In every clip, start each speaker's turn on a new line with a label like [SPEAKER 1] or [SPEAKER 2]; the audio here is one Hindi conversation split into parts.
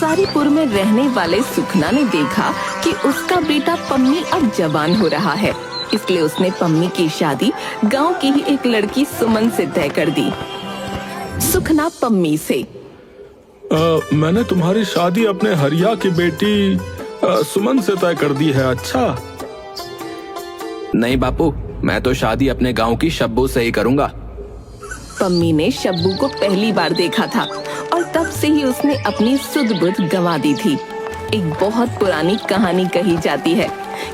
[SPEAKER 1] शिकारीपुर में रहने वाले सुखना ने देखा कि उसका बेटा पम्मी अब जवान हो रहा है, इसलिए उसने पम्मी की शादी गांव की ही एक लड़की सुमन से तय कर दी। सुखना पम्मी से,
[SPEAKER 2] मैंने तुम्हारी शादी अपने हरिया की बेटी सुमन से तय कर दी है। अच्छा।
[SPEAKER 3] नहीं बापू, मैं तो शादी अपने गांव की शब्बू से ही करूंगा।
[SPEAKER 1] पम्मी ने शब्बू को पहली बार देखा था और तब से ही उसने अपनी सुध बुध गंवा दी थी। एक बहुत पुरानी कहानी कही जाती है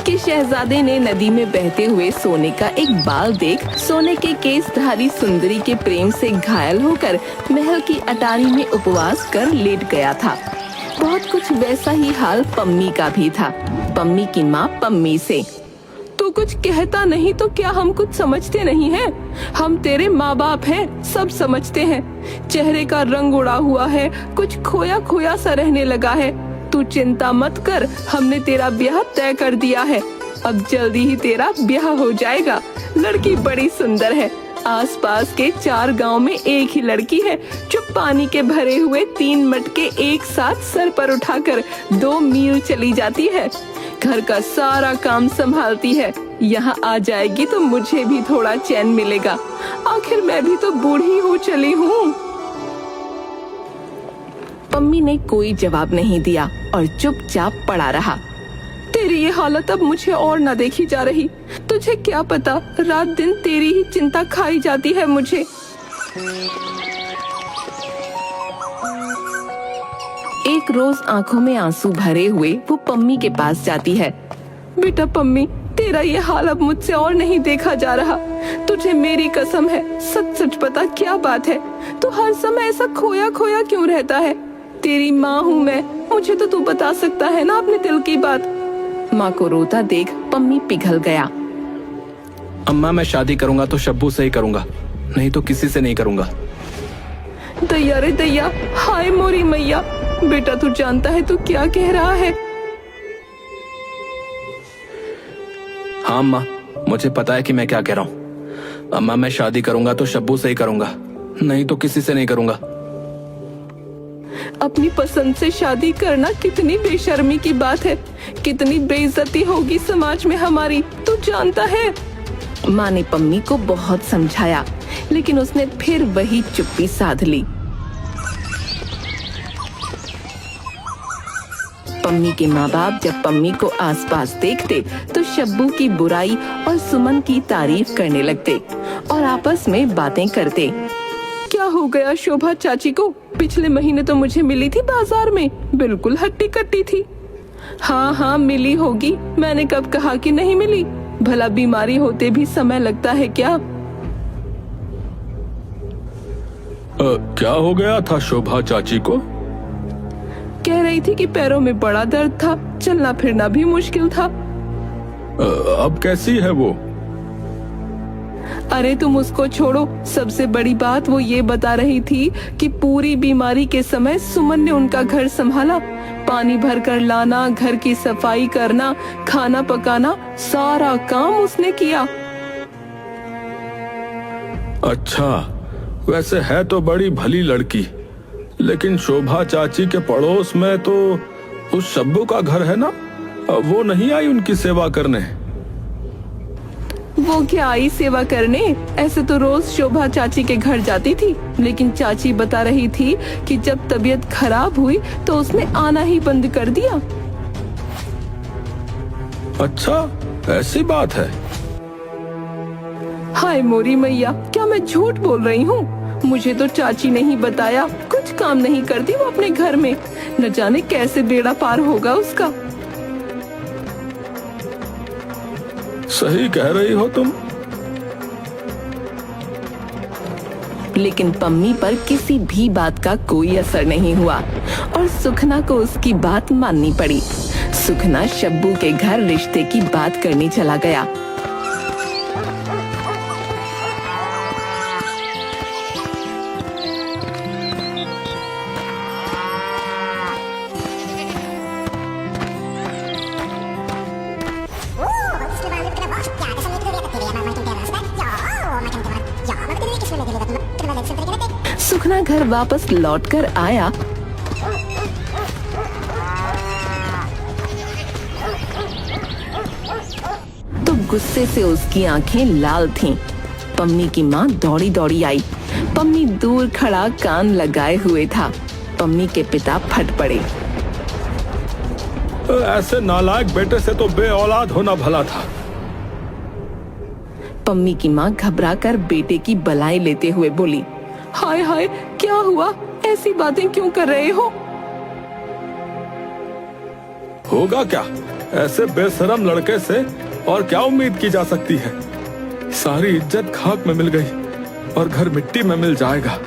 [SPEAKER 1] कि शहजादे ने नदी में बहते हुए सोने का एक बाल देख सोने के केसधारी सुंदरी के प्रेम से घायल होकर महल की अटारी में उपवास कर लेट गया था। बहुत कुछ वैसा ही हाल पम्मी का भी था। पम्मी की माँ पम्मी से, तू कुछ कहता नहीं तो क्या हम कुछ समझते नहीं हैं? हम तेरे माँ बाप हैं, सब समझते हैं। चेहरे का रंग उड़ा हुआ है, कुछ खोया खोया सा रहने लगा है। तू चिंता मत कर, हमने तेरा ब्याह तय कर दिया है। अब जल्दी ही तेरा ब्याह हो जाएगा। लड़की बड़ी सुंदर है। आसपास के 4 गांव में एक ही लड़की है जो पानी के भरे हुए 3 मटके एक साथ सर पर उठाकर 2 मील चली जाती है। घर का सारा काम संभालती है। यहाँ आ जाएगी तो मुझे भी थोड़ा चैन मिलेगा। आखिर मैं भी तो बूढ़ी हो चली हूँ। पम्मी ने कोई जवाब नहीं दिया और चुपचाप पड़ा रहा। तेरी ये हालत अब मुझे और न देखी जा रही। तुझे क्या पता, रात दिन तेरी ही चिंता खाई जाती है मुझे। एक रोज आंखों में आंसू भरे हुए वो पम्मी के पास जाती है। बेटा पम्मी, तेरा ये हाल अब मुझसे और नहीं देखा जा रहा। तुझे मेरी कसम है, सच सच बता क्या बात है? तू हर समय ऐसा खोया खोया क्यों रहता है? तेरी माँ हूँ मैं, मुझे तो तू बता सकता है ना अपने दिल की बात। माँ को रोता देख पम्मी पिघल गया।
[SPEAKER 3] अम्मा, मैं शादी करूंगा तो शब्बू से ही करूंगा, नहीं तो किसी से नहीं करूंगा।
[SPEAKER 1] दैया रे दैया, हाय मोरी मैया। बेटा तू जानता है तू क्या कह रहा है?
[SPEAKER 3] हाँ अम्मा, मुझे पता है कि मैं क्या कह रहा हूँ। अम्मा, मैं शादी करूंगा तो शब्बू से ही करूंगा, नहीं तो किसी से नहीं करूंगा।
[SPEAKER 1] अपनी पसंद से शादी करना कितनी बेशर्मी की बात है। कितनी बेइज्जती होगी समाज में हमारी, तू जानता है। माँ ने पम्मी को बहुत समझाया, लेकिन उसने फिर वही चुप्पी साध ली। पम्मी के माँ बाप जब पम्मी को आसपास देखते तो शब्बू की बुराई और सुमन की तारीफ करने लगते और आपस में बातें करते। क्या हो गया शोभा चाची को? पिछले महीने तो मुझे मिली थी बाजार में, बिल्कुल हट्टी कट्टी थी। हाँ हाँ मिली होगी, मैंने कब कहा कि नहीं मिली? भला बीमारी होते भी समय लगता है क्या?
[SPEAKER 2] क्या हो गया था शोभा चाची को?
[SPEAKER 1] कह रही थी कि पैरों में बड़ा दर्द था, चलना फिरना भी मुश्किल था।
[SPEAKER 2] अब कैसी है वो?
[SPEAKER 1] अरे तुम उसको छोड़ो, सबसे बड़ी बात वो ये बता रही थी कि पूरी बीमारी के समय सुमन ने उनका घर संभाला। पानी भर कर लाना, घर की सफाई करना, खाना पकाना, सारा काम उसने किया।
[SPEAKER 2] अच्छा, वैसे है तो बड़ी भली लड़की, लेकिन शोभा चाची के पड़ोस में तो उस शब्बू का घर है ना, वो नहीं आई उनकी सेवा करने?
[SPEAKER 1] वो क्या आई सेवा करने? ऐसे तो रोज शोभा चाची के घर जाती थी, लेकिन चाची बता रही थी कि जब तबीयत खराब हुई तो उसने आना ही बंद कर दिया।
[SPEAKER 2] अच्छा, ऐसी बात है?
[SPEAKER 1] हाय मोरी मैया, क्या मैं झूठ बोल रही हूँ? मुझे तो चाची ने ही बताया। कुछ काम नहीं करती वो अपने घर में, न जाने कैसे बेड़ा पार होगा उसका।
[SPEAKER 2] सही कह रही हो तुम।
[SPEAKER 1] लेकिन पम्मी पर किसी भी बात का कोई असर नहीं हुआ और सुखना को उसकी बात माननी पड़ी। सुखना शब्बू के घर रिश्ते की बात करने चला गया। सुखना घर वापस लौटकर आया गुस्से से उसकी आंखें लाल थीं। पम्मी की माँ दौड़ी दौड़ी आई। पम्मी दूर खड़ा कान लगाए हुए था। पम्मी के पिता फट पड़े।
[SPEAKER 2] ऐसे नालायक बेटे से तो बे औलाद होना भला था।
[SPEAKER 1] पम्मी की माँ घबराकर बेटे की बलाई लेते हुए बोली, हाय हाय, क्या हुआ? ऐसी बातें क्यों कर रहे हो?
[SPEAKER 2] होगा क्या, ऐसे बेशरम लड़के से और क्या उम्मीद की जा सकती है। सारी इज्जत खाक में मिल गई और घर मिट्टी में मिल जाएगा।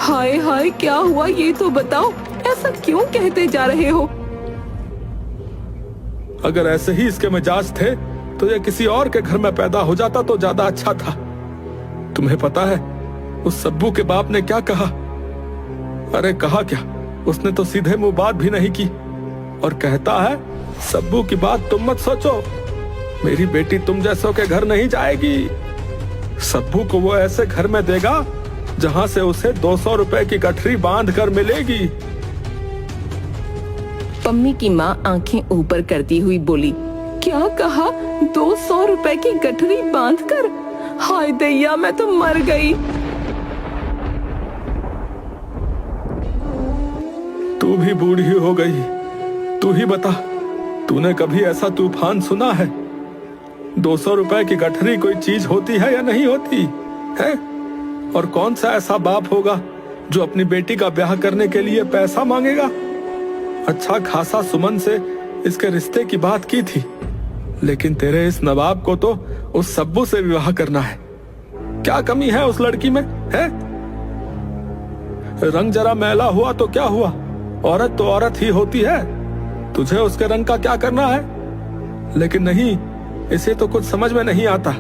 [SPEAKER 1] हाय हाय, क्या हुआ ये तो बताओ, ऐसा क्यों कहते जा रहे हो?
[SPEAKER 2] अगर ऐसे ही इसके मिजाज थे तो ये किसी और के घर में पैदा हो जाता तो ज्यादा अच्छा था। तुम्हें पता है उस सब्बू के बाप ने क्या कहा? अरे कहा क्या, उसने तो सीधे मुंह बात भी नहीं की और कहता है, सब्बू की बात तुम मत सोचो, मेरी बेटी तुम जैसों के घर नहीं जाएगी। सब्बू को वो ऐसे घर में देगा जहां से उसे 200 रुपए की गठरी बांध कर मिलेगी।
[SPEAKER 1] पम्मी की माँ आंखें ऊपर करती हुई बोली, क्या कहा? 200 रुपए की गठरी बांधकर? हाय दैया, मैं तो मर गई।
[SPEAKER 2] तू भी बूढ़ी हो गई। तू ही बता, तूने कभी ऐसा तूफान सुना है? 200 रुपए की गठरी कोई चीज होती है या नहीं होती है? और कौन सा ऐसा बाप होगा जो अपनी बेटी का ब्याह करने के लिए पैसा मांगेगा? अच्छा खासा सुमन से इसके रिश्ते की बात की थी, लेकिन तेरे इस नवाब को तो उस सब्बू से विवाह करना है। क्या कमी है उस लड़की में है? रंग जरा मैला हुआ तो क्या हुआ, औरत तो औरत ही होती है। तुझे उसके रंग का क्या करना है? लेकिन नहीं, इसे तो कुछ समझ में नहीं आता।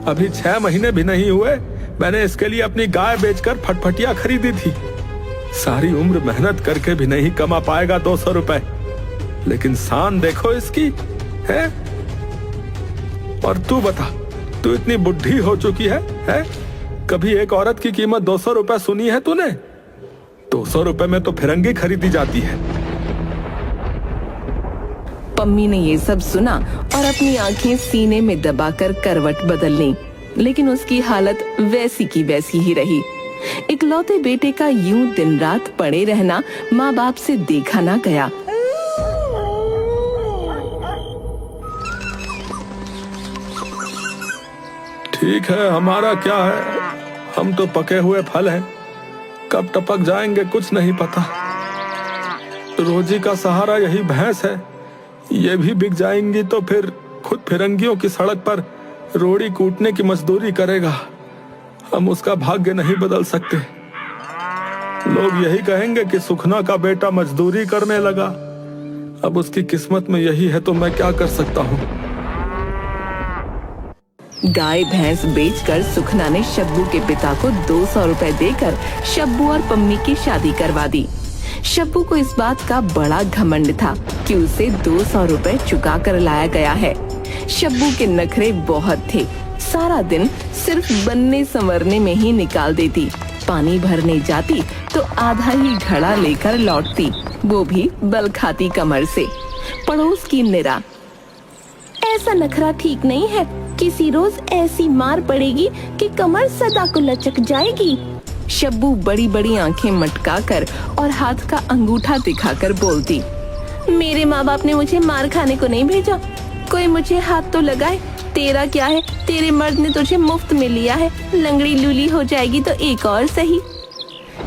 [SPEAKER 2] अभी 6 महीने भी नहीं हुए मैंने इसके लिए अपनी गाय बेचकर फटफटिया खरीदी थी। सारी उम्र मेहनत करके भी नहीं कमा पाएगा 200 रुपए, लेकिन शान देखो इसकी है। और तू बता, तू इतनी बुढ़ी हो चुकी है? कभी एक औरत की कीमत 200 रुपए सुनी है तूने? 200 रुपए में तो फिरंगी खरीदी जाती है।
[SPEAKER 1] पम्मी ने ये सब सुना और अपनी आंखें सीने में दबाकर करवट बदल ली, लेकिन उसकी हालत वैसी की वैसी ही रही। इकलौते बेटे का यूं दिन रात पड़े रहना माँ बाप से देखा ना गया।
[SPEAKER 2] ठीक है, हमारा क्या है, हम तो पके हुए फल हैं, कब टपक जाएंगे कुछ नहीं पता। रोजी का सहारा यही भैंस है, ये भी बिक जाएंगी तो फिर खुद फिरंगियों की सड़क पर रोड़ी कूटने की मजदूरी करेगा। हम उसका भाग्य नहीं बदल सकते। लोग यही कहेंगे कि सुखना का बेटा मजदूरी करने लगा। अब उसकी किस्मत में यही है तो मैं क्या कर सकता हूँ।
[SPEAKER 1] गाय भैंस बेचकर सुखना ने शब्बू के पिता को 200 रुपए देकर शब्बू और पम्मी की शादी करवा दी। शब्बू को इस बात का बड़ा घमंड था कि उसे 200 रुपए चुका कर लाया गया है। शब्बू के नखरे बहुत थे, सारा दिन सिर्फ बनने संवरने में ही निकाल देती। पानी भरने जाती तो आधा ही घड़ा लेकर लौटती, वो भी बल खाती कमर से। पड़ोस की निरा, ऐसा नखरा ठीक नहीं है, किसी रोज ऐसी मार पड़ेगी कि कमर सदा को लचक जाएगी। शब्बू बड़ी बड़ी आंखें मटकाकर और हाथ का अंगूठा दिखाकर बोलती, मेरे माँ बाप ने मुझे मार खाने को नहीं भेजा, कोई मुझे हाथ तो लगाए। तेरा क्या है, तेरे मर्द ने तुझे मुफ्त में लिया है, लंगड़ी लूली हो जाएगी तो एक और सही।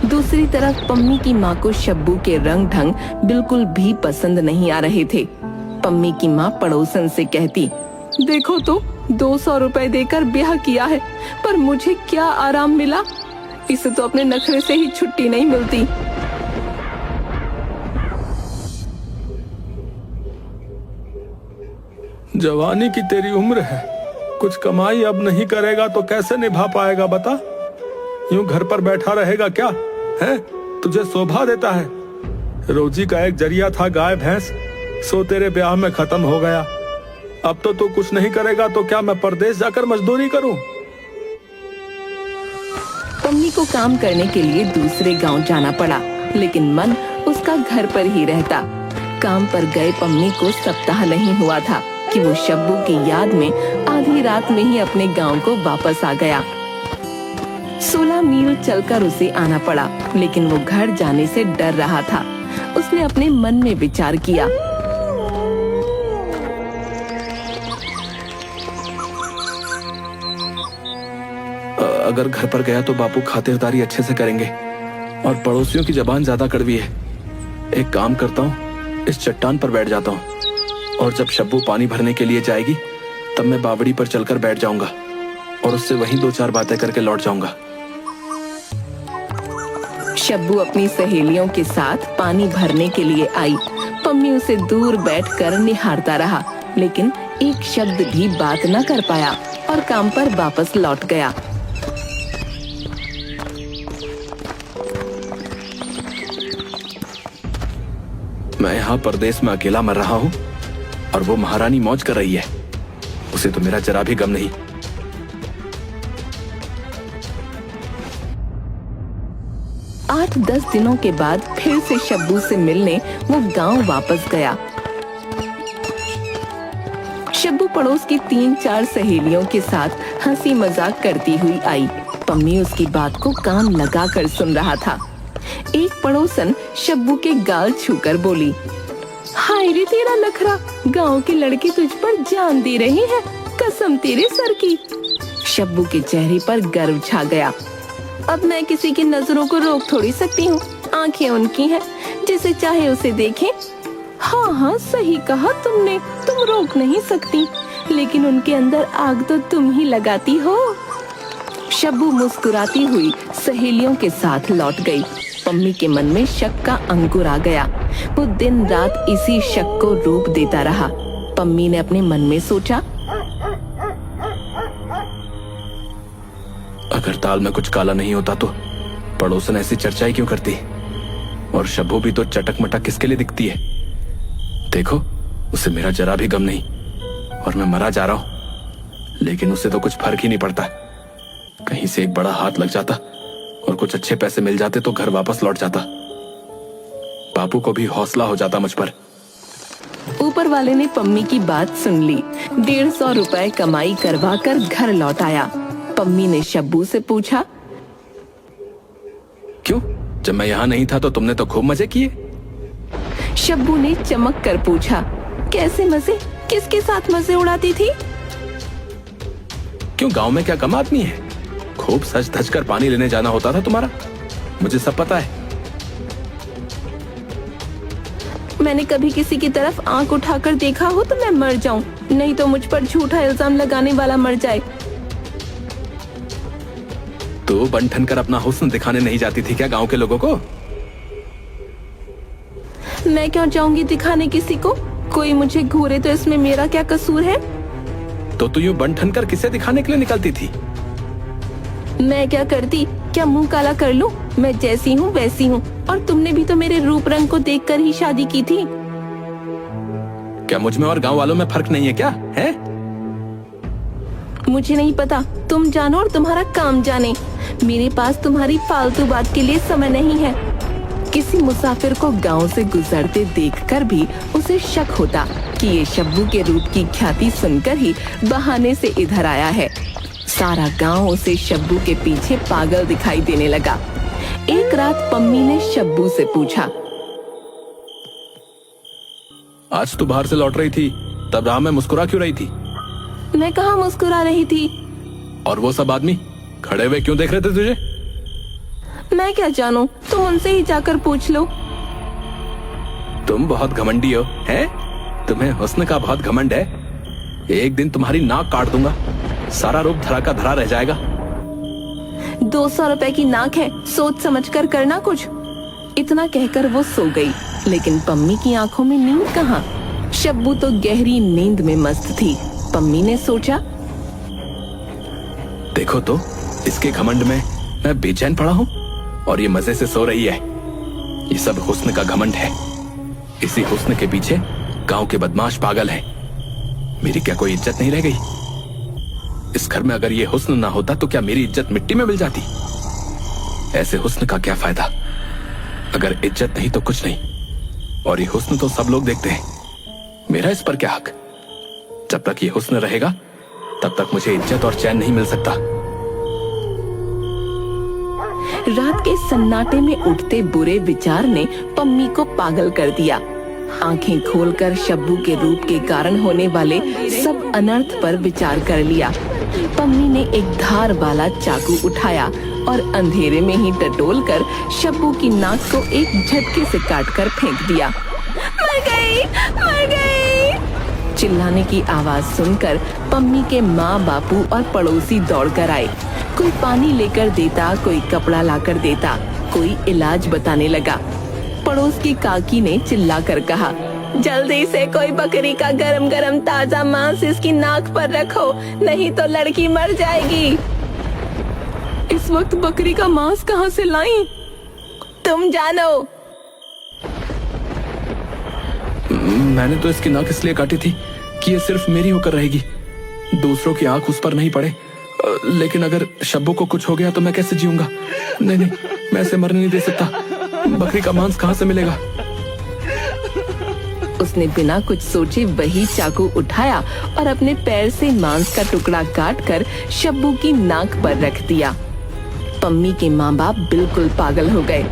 [SPEAKER 1] दूसरी तरफ पम्मी की माँ को शब्बू के रंग ढंग बिल्कुल भी पसंद नहीं आ रहे थे। पम्मी की माँ पड़ोसन से कहती, देखो तो 200 रुपए देकर ब्याह किया है, पर मुझे क्या आराम मिला, इसे तो अपने नखरे से ही छुट्टी नहीं मिलती।
[SPEAKER 2] जवानी की तेरी उम्र है, कुछ कमाई अब नहीं करेगा तो कैसे निभा पाएगा बता? यूं घर पर बैठा रहेगा क्या है? तुझे शोभा देता है? रोजी का एक जरिया था गाय भैंस, सो तेरे ब्याह में खत्म हो गया। अब तो तू कुछ नहीं करेगा तो क्या मैं परदेश जाकर मजदूरी करूं?
[SPEAKER 1] पम्मी को काम करने के लिए दूसरे गांव जाना पड़ा, लेकिन मन उसका घर पर ही रहता। काम पर गए पम्मी को सप्ताह नहीं हुआ था कि वो शब्बू की याद में आधी रात में ही अपने गांव को वापस आ गया। 16 मील चलकर उसे आना पड़ा, लेकिन वो घर जाने से डर रहा था। उसने अपने मन में विचार किया,
[SPEAKER 3] अगर घर पर गया तो बापू खातिरदारी अच्छे से करेंगे और पड़ोसियों की जबान ज्यादा कड़वी है। एक काम करता हूँ, इस चट्टान पर बैठ जाता हूँ और जब शब्बू पानी भरने के लिए जाएगी तब मैं बावड़ी पर चलकर बैठ जाऊंगा और उससे वहीं 2-4 बातें करके लौट जाऊंगा।
[SPEAKER 1] शब्बू अपनी सहेलियों के साथ पानी भरने के लिए आई। पम्मी उसे दूर बैठकर निहारता रहा, लेकिन एक शब्द भी बात न कर पाया और काम पर वापस लौट गया।
[SPEAKER 3] मैं यहाँ परदेश में अकेला मर रहा हूँ और वो महारानी मौज कर रही है। उसे तो मेरा जरा भी गम नहीं।
[SPEAKER 1] 8-10 दिनों के बाद फिर से शब्बू से मिलने वो गांव वापस गया। शब्बू पड़ोस की 3-4 सहेलियों के साथ हंसी मजाक करती हुई आई। पम्मी उसकी बात को कान लगाकर सुन रहा था। एक पड़ोसन शब्बू के गाल छूकर बोली, हाय रे तेरा नखरा, गांव के लड़के तुझ पर जान दे रहे हैं, कसम तेरे सर की। शब्बू के चेहरे पर गर्व छा गया। अब मैं किसी की नजरों को रोक थोड़ी सकती हूँ, आंखें उनकी हैं, जिसे चाहे उसे देखें। हाँ हाँ सही कहा तुमने, तुम रोक नहीं सकती, लेकिन उनके अंदर आग तो तुम ही लगाती हो। शब्बू मुस्कुराती हुई सहेलियों के साथ लौट गई। पम्मी के मन में शक का अंकुर आ गया। वो दिन रात इसी शक को रूप देता रहा। पम्मी ने अपने मन में सोचा,
[SPEAKER 3] अगर दाल में कुछ काला नहीं होता तो पड़ोसन ऐसी चर्चाएं क्यों करती? और शब्बू भी तो चटक मटक किसके लिए दिखती है? देखो, उसे मेरा जरा भी गम नहीं और मैं मरा जा रहा हूं, लेकिन उसे तो कुछ फर्क ही नहीं पड़ता। कहीं से एक बड़ा हाथ लग जाता और कुछ अच्छे पैसे मिल जाते तो घर वापस लौट जाता। बापू को भी हौसला हो जाता मुझ पर।
[SPEAKER 1] ऊपर वाले ने पम्मी की बात सुन ली। 150 रुपए कमाई करवा कर घर लौट आया। पम्मी ने शब्बू से पूछा,
[SPEAKER 3] क्यों, जब मैं यहाँ नहीं था तो तुमने तो खूब मजे किए?
[SPEAKER 1] शब्बू ने चमक कर पूछा, कैसे मजे? किसके साथ मजे उड़ाती थी?
[SPEAKER 3] क्यों, गांव में क्या कम आदमी है? खूब सज धज कर पानी लेने जाना होता था तुम्हारा, मुझे सब पता है।
[SPEAKER 1] मैंने कभी किसी की तरफ आंख उठाकर देखा हो तो मैं मर जाऊं, नहीं तो मुझ पर झूठा इल्जाम लगाने वाला मर जाए।
[SPEAKER 3] तो बन ठन कर अपना हुस्न दिखाने नहीं जाती थी क्या गांव के लोगों को?
[SPEAKER 1] मैं क्यों जाऊंगी दिखाने किसी को? कोई मुझे घूरे तो इसमें मेरा क्या कसूर है?
[SPEAKER 3] तो तू यूं बन ठन कर किसे दिखाने के लिए निकलती थी?
[SPEAKER 1] मैं क्या करती? क्या मुंह काला कर लूं? मैं जैसी हूँ वैसी हूँ, और तुमने भी तो मेरे रूप रंग को देखकर ही शादी की थी।
[SPEAKER 3] क्या मुझ में और गांव वालों में फर्क नहीं है क्या? है?
[SPEAKER 1] मुझे नहीं पता, तुम जानो और तुम्हारा काम जाने। मेरे पास तुम्हारी फालतू बात के लिए समय नहीं है। किसी मुसाफिर को गांव से गुजरते देखकर भी उसे शक होता कि ये शब्बू के रूप की ख्याति सुनकर ही बहाने से इधर आया है। सारा गांव उसे शब्बू के पीछे पागल दिखाई देने लगा। एक रात पम्मी ने शब्बू से पूछा,
[SPEAKER 3] आज तू बाहर से लौट रही थी, तब राह में मुस्कुरा क्यों रही थी?
[SPEAKER 1] मैं कहाँ मुस्कुरा रही थी?
[SPEAKER 3] और वो सब आदमी खड़े हुए क्यों देख रहे थे तुझे?
[SPEAKER 1] मैं क्या जानूं, तुम उनसे ही जाकर पूछ लो।
[SPEAKER 3] तुम बहुत घमंडी हो, हैं? तुम्हें हुस्न का बहुत घमंड है। एक दिन तुम्हारी नाक काट दूंगा, सारा रूप धरा का धरा रह जाएगा।
[SPEAKER 1] 200 रुपए की नाक है, सोच समझ कर करना कुछ। इतना कहकर वो सो गई, लेकिन पम्मी की आंखों में नींद कहाँ? शब्बू तो गहरी नींद में मस्त थी। पम्मी ने सोचा,
[SPEAKER 3] देखो तो, इसके घमंड में मैं बेचैन पड़ा हूँ और ये मजे से सो रही है। ये सब हुस्न का घमंड है। इसी हुस्न के पीछे गांव के बदमाश पागल हैं। मेरी क्या कोई इज्जत नहीं रह गई? इस घर में अगर ये हुस्न ना होता तो क्या मेरी इज्जत मिट्टी में मिल जाती? ऐसे हुस्न का क्या फायदा? अगर इज्जत नहीं तो कुछ नहीं, और ये हुस्न तो सब लोग देखते हैं। मेरा इस पर क्या हक? जब तक ये हुस्न रहेगा तब तक मुझे इज्जत और चैन नहीं मिल सकता।
[SPEAKER 1] रात के सन्नाटे में उठते बुरे विचार ने पम्मी को पागल कर दिया। आंखें खोलकर शब्बू के रूप के कारण होने वाले सब अनर्थ पर विचार कर लिया। पम्मी ने एक धार वाला चाकू उठाया और अंधेरे में ही टटोलकर शब्बू की नाक को एक झटके से काटकर फेंक दिया। मर गई, मर गई! चिल्लाने की आवाज सुनकर पम्मी के माँ, बापू और पड़ोसी दौड़कर आए। कोई पानी लेकर देता, कोई कपड़ा लाकर देता, कोई इलाज बताने लगा। पड़ोस की काकी ने चिल्लाकर कहा, जल्दी से कोई बकरी का गरम गरम ताजा मांस इसकी नाक पर रखो, नहीं तो लड़की मर जाएगी। इस वक्त बकरी का मांस कहाँ से लाई? तुम जानो।
[SPEAKER 3] मैंने तो इसकी नाक इसलिए काटी थी कि ये सिर्फ मेरी होकर रहेगी, दूसरों की आंख उस पर नहीं पड़े। लेकिन अगर शब्बू को कुछ हो गया तो मैं कैसे जीऊंगा? नहीं नहीं, मैं इसे मरने नहीं दे सकता। बकरी का मांस कहाँ से मिलेगा?
[SPEAKER 1] उसने बिना कुछ सोचे वही चाकू उठाया और अपने पैर से मांस का टुकड़ा काटकर शब्बू की नाक पर रख दिया। पम्मी के माँ बाप बिल्कुल पागल हो गए।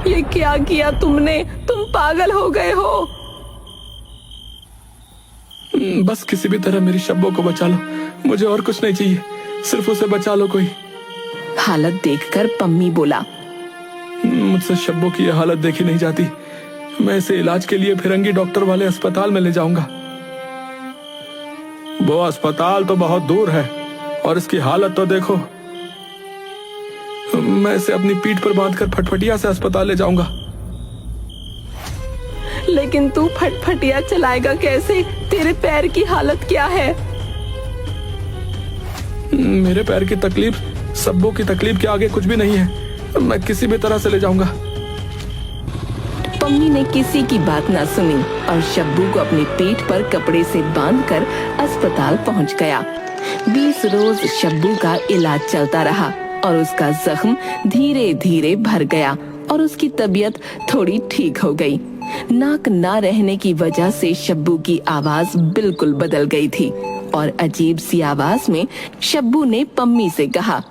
[SPEAKER 1] ये क्या किया तुमने? तुम पागल हो गए हो।
[SPEAKER 3] बस किसी भी तरह मेरी शब्बू को बचा लो, मुझे और कुछ नहीं चाहिए, सिर्फ उसे बचा लो कोई।
[SPEAKER 1] हालत देखकर पम्मी बोला,
[SPEAKER 3] मुझसे शब्बू की यह हालत देखी नहीं जाती। मैं इसे इलाज के लिए फिरंगी डॉक्टर वाले अस्पताल में ले जाऊंगा।
[SPEAKER 2] वो अस्पताल तो बहुत दूर है और इसकी हालत तो देखो।
[SPEAKER 3] मैं इसे अपनी पीठ पर बांधकर फटफटिया से अस्पताल ले जाऊंगा।
[SPEAKER 1] लेकिन तू फटफटिया चलाएगा कैसे? तेरे पैर की हालत क्या है?
[SPEAKER 3] मेरे पैर की तकलीफ शब्बू की तकलीफ के आगे कुछ भी नहीं है। मैं किसी भी तरह से ले जाऊंगा।
[SPEAKER 1] पम्मी ने किसी की बात ना सुनी और शब्बू को अपनी पीठ पर कपड़े से बांधकर अस्पताल पहुंच गया। 20 रोज शब्बू का इलाज चलता रहा और उसका जख्म धीरे धीरे भर गया और उसकी तबीयत थोड़ी ठीक हो गई। नाक ना रहने की वजह से शब्बू की आवाज बिल्कुल बदल गई थी और अजीब सी आवाज में शब्बू ने पम्मी से कहा,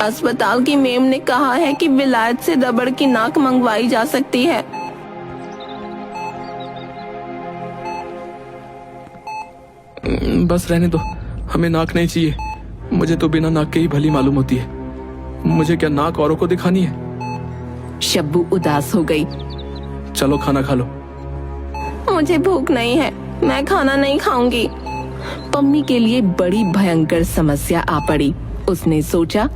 [SPEAKER 1] अस्पताल की मेम ने कहा है कि विलायत से रबड़ की नाक मंगवाई जा सकती है।
[SPEAKER 3] बस रहने दो, हमें नाक नहीं चाहिए। मुझे तो बिना नाक के ही भली मालूम होती है। मुझे क्या नाक औरों को दिखानी है?
[SPEAKER 1] शब्बू उदास हो गई।
[SPEAKER 3] चलो खाना खा लो।
[SPEAKER 1] मुझे भूख नहीं है, मैं खाना नहीं खाऊंगी। पम्मी के लिए बड़ी भयंकर समस्या आ पड़ी। उसने सोचा,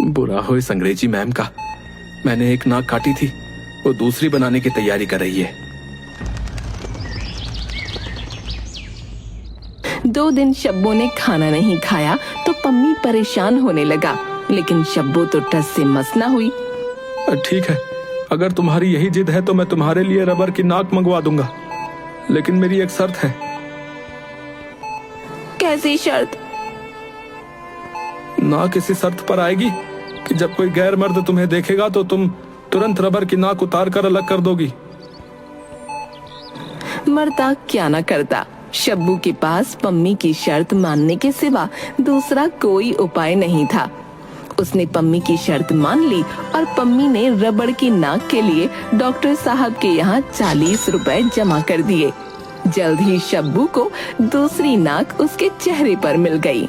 [SPEAKER 3] बुरा हो इस अंग्रेजी मैम का। मैंने एक नाक काटी थी, वो दूसरी बनाने की तैयारी कर रही है।
[SPEAKER 1] 2 दिन शब्बू ने खाना नहीं खाया तो पम्मी परेशान होने लगा, लेकिन शब्बू तो टस से मस न हुई।
[SPEAKER 2] ठीक है, अगर तुम्हारी यही जिद है तो मैं तुम्हारे लिए रबर की नाक मंगवा दूंगा, लेकिन मेरी एक शर्त है।
[SPEAKER 1] कैसी शर्त?
[SPEAKER 2] नाक इसी शर्त पर आएगी कि जब कोई गैर मर्द तुम्हें देखेगा तो तुम तुरंत रबर की नाक उतार कर अलग कर दोगी।
[SPEAKER 1] मरता क्या न करता। शब्बू के पास पम्मी की शर्त मानने के सिवा दूसरा कोई उपाय नहीं था। उसने पम्मी की शर्त मान ली और पम्मी ने रबड़ की नाक के लिए डॉक्टर साहब के यहाँ 40 रुपए जमा कर दिए। जल्द ही शब्बू को दूसरी नाक उसके चेहरे पर मिल गई।